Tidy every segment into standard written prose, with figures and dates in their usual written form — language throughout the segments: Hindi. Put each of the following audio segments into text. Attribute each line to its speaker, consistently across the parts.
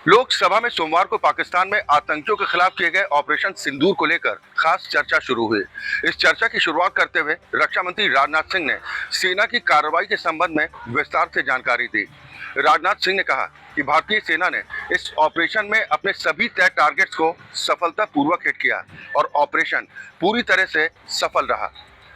Speaker 1: लोकसभा में सोमवार को पाकिस्तान में आतंकियों के खिलाफ किए गए ऑपरेशन सिंदूर को लेकर खास चर्चा शुरू हुई। इस चर्चा की शुरुआत करते हुए रक्षा मंत्री राजनाथ सिंह ने सेना की कार्रवाई के संबंध में विस्तार से जानकारी दी। राजनाथ सिंह ने कहा कि भारतीय सेना ने इस ऑपरेशन में अपने सभी तय टारगेट्स को सफलतापूर्वक हिट किया और ऑपरेशन पूरी तरह से सफल रहा।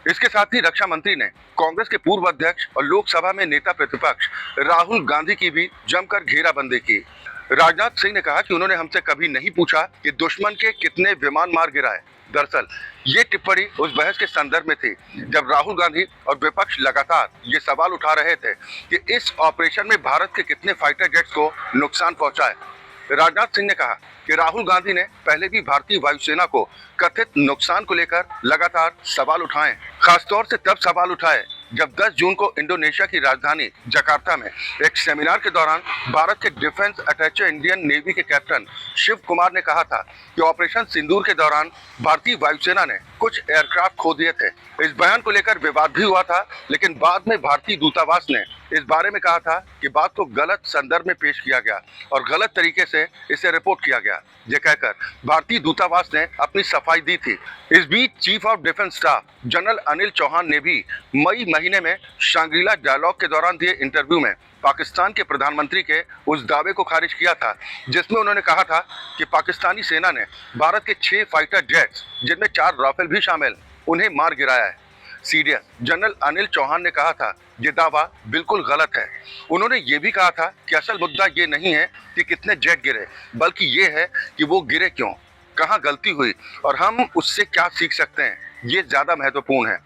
Speaker 1: इसके साथ ही रक्षा मंत्री ने कांग्रेस के पूर्व अध्यक्ष और लोकसभा में नेता प्रतिपक्ष राहुल गांधी की भी जमकर घेराबंदी की। राजनाथ सिंह ने कहा कि उन्होंने हमसे कभी नहीं पूछा कि दुश्मन के कितने विमान मार गिराए। दरअसल ये टिप्पणी उस बहस के संदर्भ में थी जब राहुल गांधी और विपक्ष लगातार ये सवाल उठा रहे थे कि इस ऑपरेशन में भारत के कितने फाइटर जेट्स को नुकसान पहुंचा है। राजनाथ सिंह ने कहा कि राहुल गांधी ने पहले भी भारतीय वायुसेना को कथित नुकसान को लेकर लगातार सवाल उठाए, खासतौर से तब सवाल उठाए जब 10 जून को इंडोनेशिया की राजधानी जकार्ता में एक सेमिनार के दौरान भारत के डिफेंस अटैचे इंडियन नेवी के कैप्टन शिव कुमार ने कहा था कि ऑपरेशन सिंदूर के दौरान भारतीय वायुसेना ने कुछ एयरक्राफ्ट खो दिए थे। इस बयान को लेकर विवाद भी हुआ था, लेकिन बाद में भारतीय दूतावास ने इस बारे में कहा था कि बात को गलत संदर्भ में पेश किया गया और गलत तरीके से इसे रिपोर्ट किया गया। ये कहकर भारतीय दूतावास ने अपनी सफाई दी थी। इस बीच chief of defence staff general Anil Chauhan ने भी मई महीने में शांग्रीला डायलॉग के दौरान दिए इंटरव्यू में पाकिस्तान के प्रधानमंत्री के उस दावे को खारिज किया था जिसमें उन्होंने कहा था कि पाकिस्तानी सेना ने भारत के 6 फाइटर जेट्स, जिनमें 4 राफेल भी शामिल, उन्हें मार गिराया है। सीडीएस जनरल अनिल चौहान ने कहा था ये दावा बिल्कुल गलत है। उन्होंने ये भी कहा था कि असल मुद्दा ये नहीं है कि कितने जेट गिरे, बल्कि ये है कि वो गिरे क्यों, कहाँ गलती हुई और हम उससे क्या सीख सकते हैं, ये ज़्यादा महत्वपूर्ण है।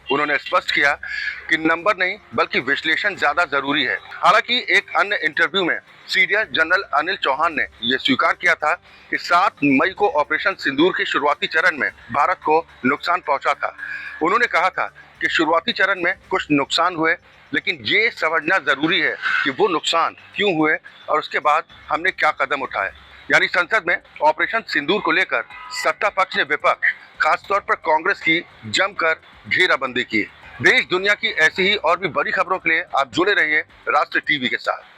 Speaker 1: उन्होंने स्पष्ट किया कि नंबर नहीं बल्कि विश्लेषण ज़्यादा जरूरी है। हालांकि एक अन्य इंटरव्यू में सीडीएस जनरल अनिल चौहान ने यह स्वीकार किया था कि 7 मई को ऑपरेशन सिंदूर के शुरुआती चरण में भारत को नुकसान पहुंचा था। उन्होंने कहा था कि शुरुआती चरण में कुछ नुकसान हुए, लेकिन ये समझना जरूरी है कि वो नुकसान क्यों हुए और उसके बाद हमने क्या कदम उठाए। यानी संसद में ऑपरेशन सिंदूर को लेकर सत्ता पक्ष ने विपक्ष, खासतौर पर कांग्रेस की जमकर घेराबंदी की। देश दुनिया की ऐसी ही और भी बड़ी खबरों के लिए आप जुड़े रहिए राष्ट्र टीवी के साथ।